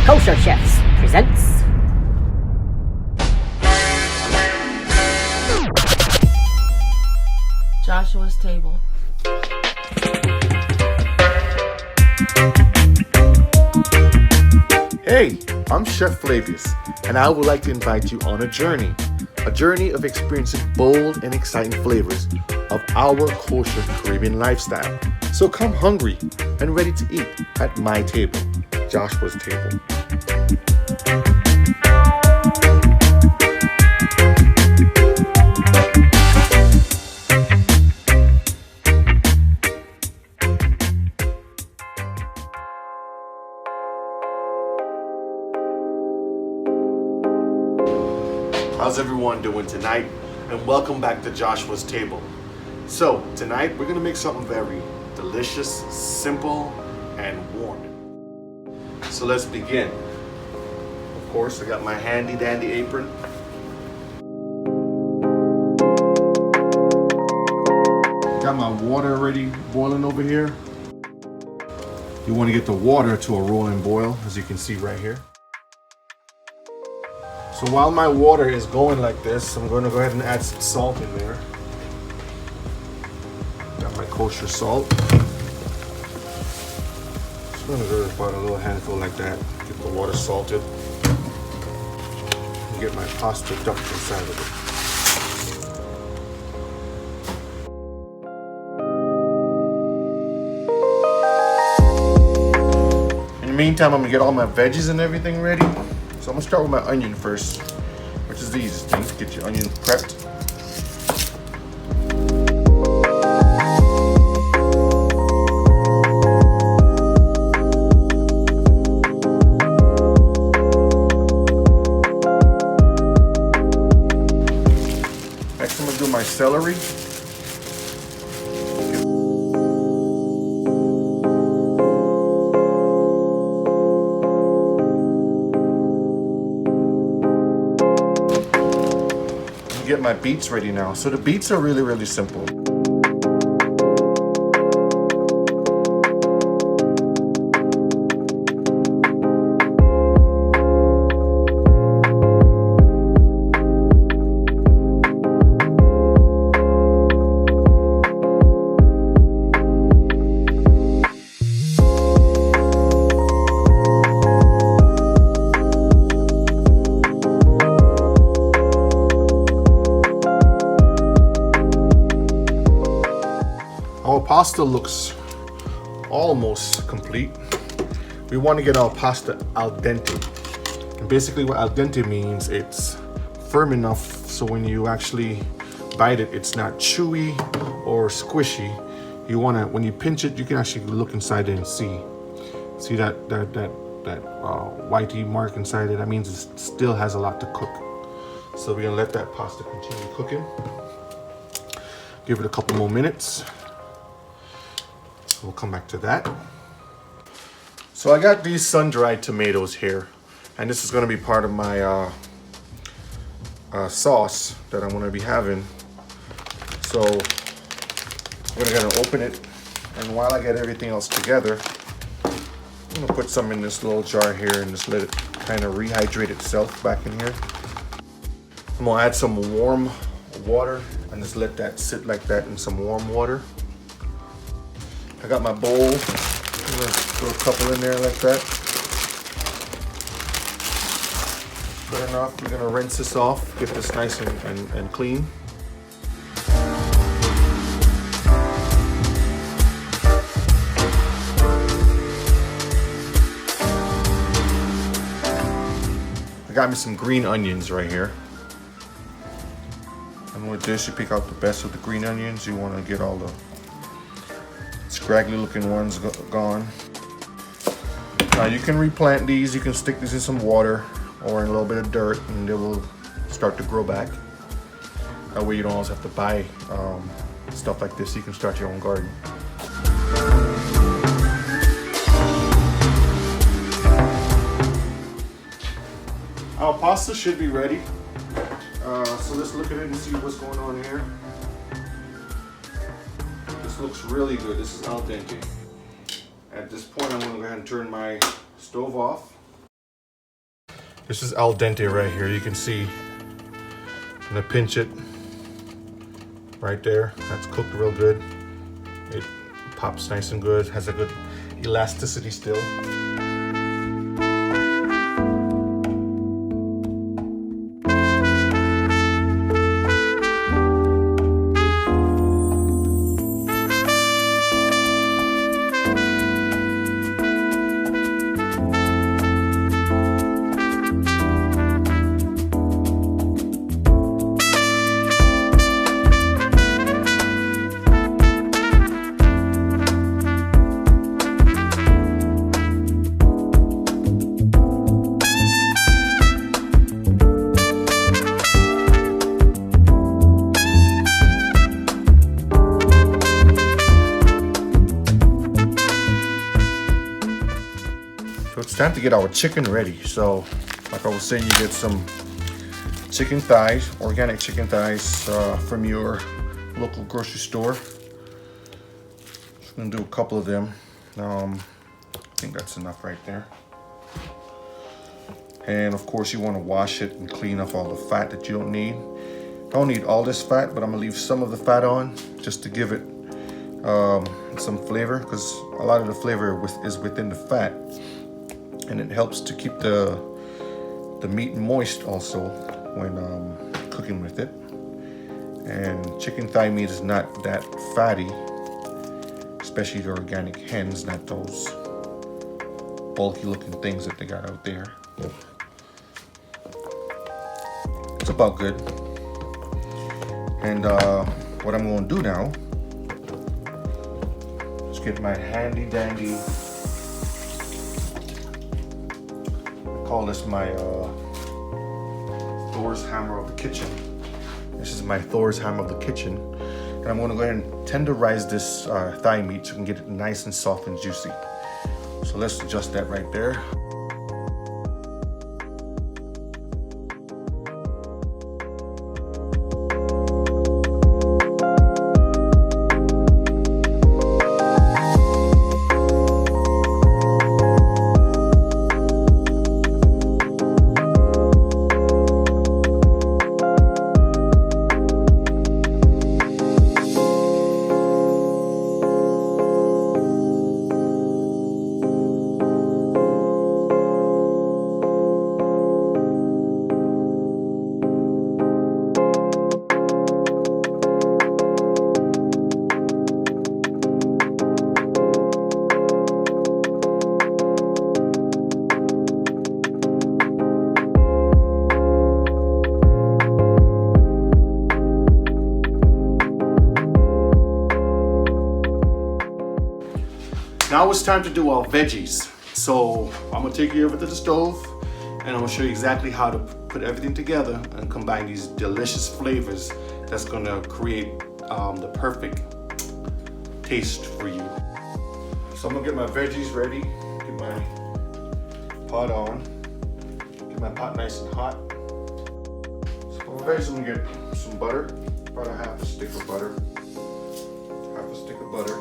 Kosher Chefs presents Joshua's Table. Hey, I'm Chef Flavius, and I would like to invite you on a journey of experiencing bold and exciting flavors of our kosher Caribbean lifestyle. So come hungry and ready to eat at my table, Joshua's Table. How's everyone doing tonight? And welcome back to Joshua's Table. So tonight we're gonna make something very delicious, simple, and warm. So let's begin. Of course, I got my handy dandy apron. Got my water already boiling over here. You want to get the water to a rolling boil, as you can see right here. So while my water is going like this, I'm going to go ahead and add some salt in there. Got my kosher salt. Just going to go about a little handful like that. Get the water salted. And get my pasta dumped inside of it. In the meantime, I'm going to get all my veggies and everything ready. So I'm gonna start with my onion first, which is the easiest thing to get your onion prepped. Next I'm gonna do my celery. Get my beets ready now. So the beets are really simple. Our pasta looks almost complete. We want to get our pasta al dente. And basically what al dente means, it's firm enough so when you actually bite it, it's not chewy or squishy. You want to, when you pinch it, you can actually look inside it and see that whitey mark inside it. That means it still has a lot to cook. So we're gonna let that pasta continue cooking. Give it a couple more minutes. We'll come back to that. So I got these sun-dried tomatoes here, and this is going to be part of my sauce that I'm going to be having. So we're going to open it, and while I get everything else together, I'm going to put some in this little jar here and just let it kind of rehydrate itself back in here. I'm going to add some warm water and just let that sit like that in some warm water. I got my bowl. I'm gonna throw a couple in there like that. Good enough. We're gonna rinse this off, get this nice and clean. I got me some green onions right here. And with this, you pick out the best of the green onions. You want to get all the scraggly looking ones gone. Now you can replant these, you can stick these in some water or in a little bit of dirt and they will start to grow back. That way you don't always have to buy stuff like this. You can start your own garden. Our pasta should be ready. So let's look at it and see what's going on here. Just This looks really good. This is al dente. At this point, I'm going to go ahead and turn my stove off. This is al dente right here. You can see, I'm going to pinch it right there. That's cooked real good. It pops nice and good. Has a good elasticity still. So it's time to get our chicken ready. So like I was saying, you get some chicken thighs, organic chicken thighs from your local grocery store. Just gonna do a couple of them. I think that's enough right there. And of course you want to wash it and clean off all the fat that you don't need. Don't need all this fat, but I'm gonna leave some of the fat on just to give it some flavor, because a lot of the flavor is within the fat. And it helps to keep the meat moist also when cooking with it. And chicken thigh meat is not that fatty, especially the organic hens, not those bulky looking things that they got out there. It's about good. And what I'm going to do now is get my handy dandy, call this my Thor's hammer of the kitchen. This is my Thor's hammer of the kitchen. And I'm going to go ahead and tenderize this thigh meat so we can get it nice and soft and juicy. So let's adjust that right there. Now it's time to do our veggies. So I'm gonna take you over to the stove and I'm gonna show you exactly how to put everything together and combine these delicious flavors that's gonna create the perfect taste for you. So I'm gonna get my veggies ready, get my pot on, get my pot nice and hot. So for veggies, I'm gonna get some butter, about a half a stick of butter, half a stick of butter.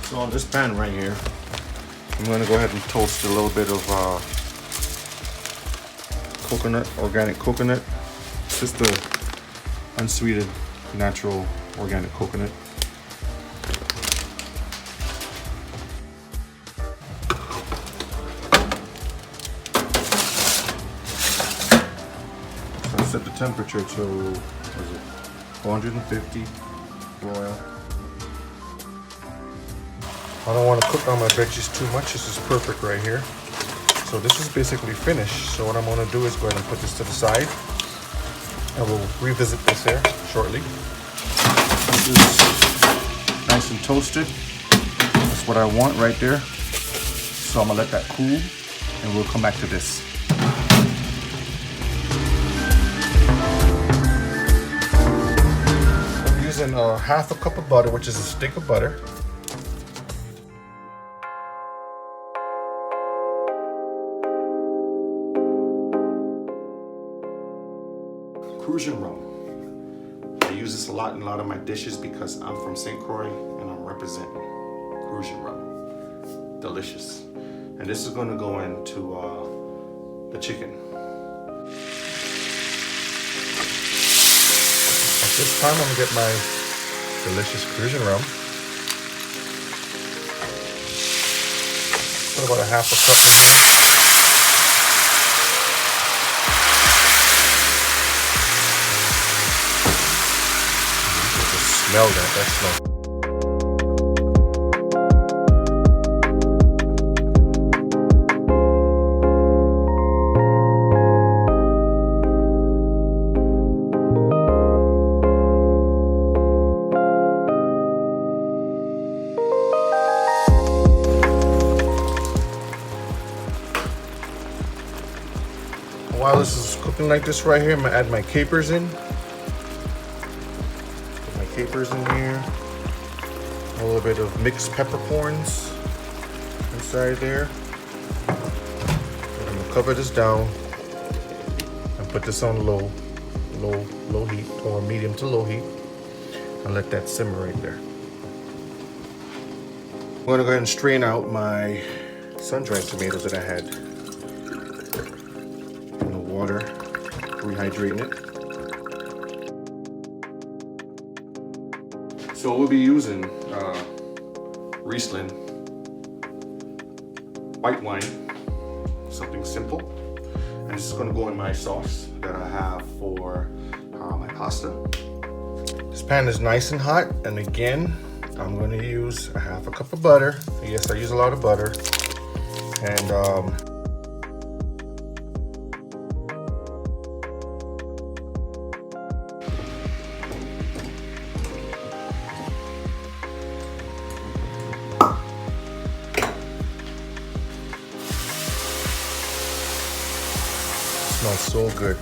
So on this pan right here, I'm going to go ahead and toast a little bit of coconut, organic coconut. Just the unsweetened, natural, organic coconut. So I set the temperature to, what is it, 450. broil. I don't want to cook on my veggies too much. This is perfect right here. So this is basically finished. So what I'm going to do is go ahead and put this to the side. And we'll revisit this here shortly. This is nice and toasted. That's what I want right there. So I'm going to let that cool and we'll come back to this. I'm using half a cup of butter, which is a stick of butter. Crucian rum. I use this a lot in a lot of my dishes because I'm from St. Croix and I'm representing Crucian rum. Delicious. And this is going to go into the chicken. At this time, I'm going to get my delicious Crucian rum. Put about a half a cup. Smell that smell. While this is cooking like this right here, I'm gonna add my capers in. Capers in here, a little bit of mixed peppercorns inside there. I'm gonna cover this down and put this on low heat or medium to low heat and let that simmer right there. I'm gonna go ahead and strain out my sun-dried tomatoes that I had in the water, rehydrating it. So we'll be using Riesling white wine, something simple. And this is going to go in my sauce that I have for my pasta. This pan is nice and hot, and again, I'm going to use a half a cup of butter. Yes, I use a lot of butter. And smells so good.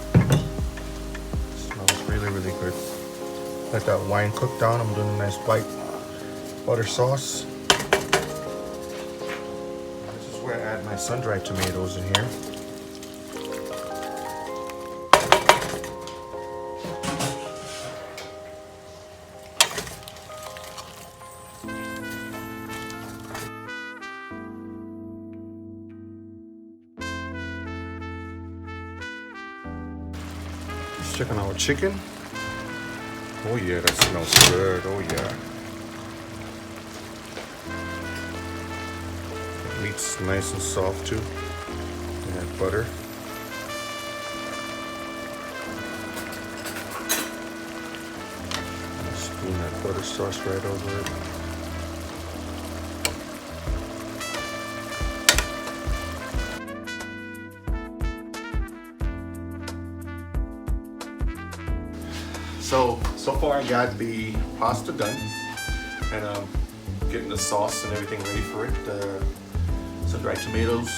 Smells really, really good. Let that wine cook down. I'm doing a nice white butter sauce. This is where I add my sun-dried tomatoes in here. Checking our chicken. Oh yeah, that smells good. Oh yeah. The meat's nice and soft too. And that butter. Spoon that butter sauce right over it. So far I got the pasta done, and I'm getting the sauce and everything ready for it. Some dried tomatoes,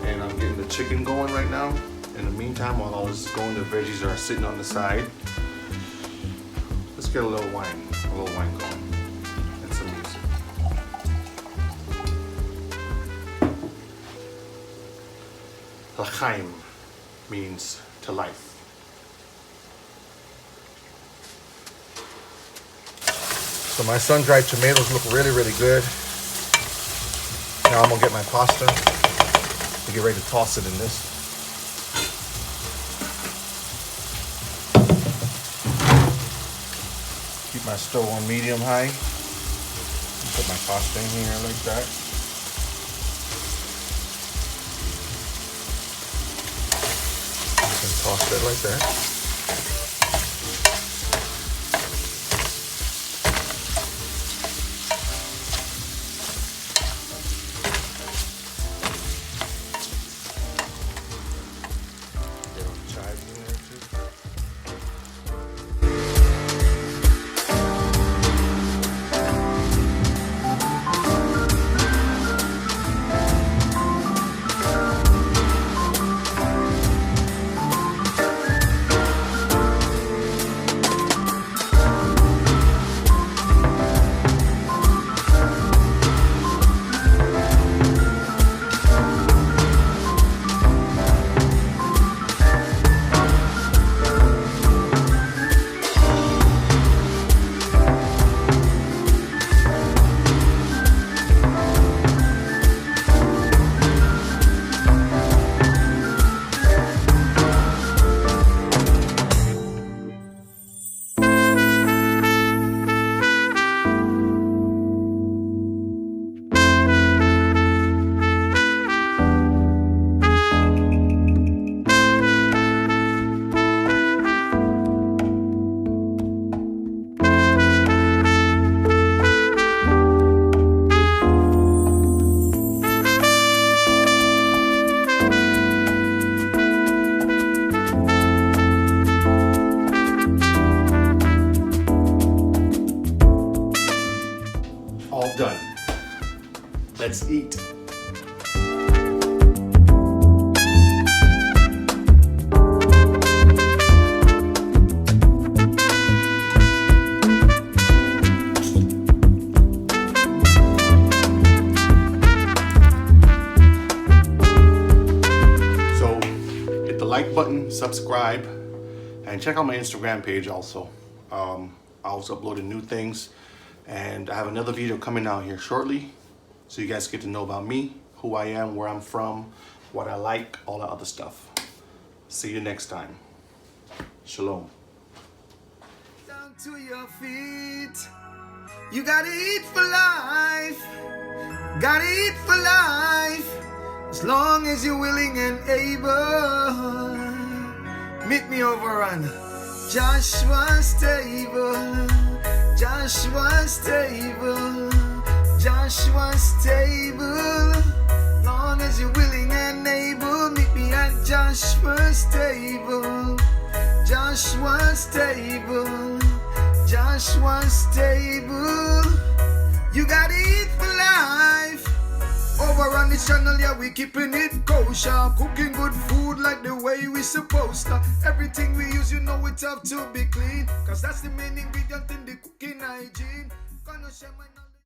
and I'm getting the chicken going right now. In the meantime, while all this is going, the veggies are sitting on the side. Let's get a little wine going, and some music. L'chaim means to life. So my sun-dried tomatoes look really, really good. Now I'm gonna get my pasta and get ready to toss it in this. Keep my stove on medium high. Put my pasta in here like that. You can toss that like that. Let's eat. Like button, subscribe, and check out my Instagram page also. I was uploading new things, and I have another video coming out here shortly, so you guys get to know about me, who I am, where I'm from, what I like, all that other stuff. See you next time. Shalom. Down to your feet. You gotta eat for life. Gotta eat for life. As long as you're willing and able. Meet me over on Joshua's table. Joshua's table. Joshua's table. Long as you're willing and able. Meet me at Joshua's table. Joshua's table. Joshua's table. You gotta eat for life. Over on this channel, yeah, we keeping it kosher. Cooking good food like the way we supposed to. Everything we use, you know it have to be clean. Cause that's the main ingredient in the cooking hygiene. Gonna share my knowledge.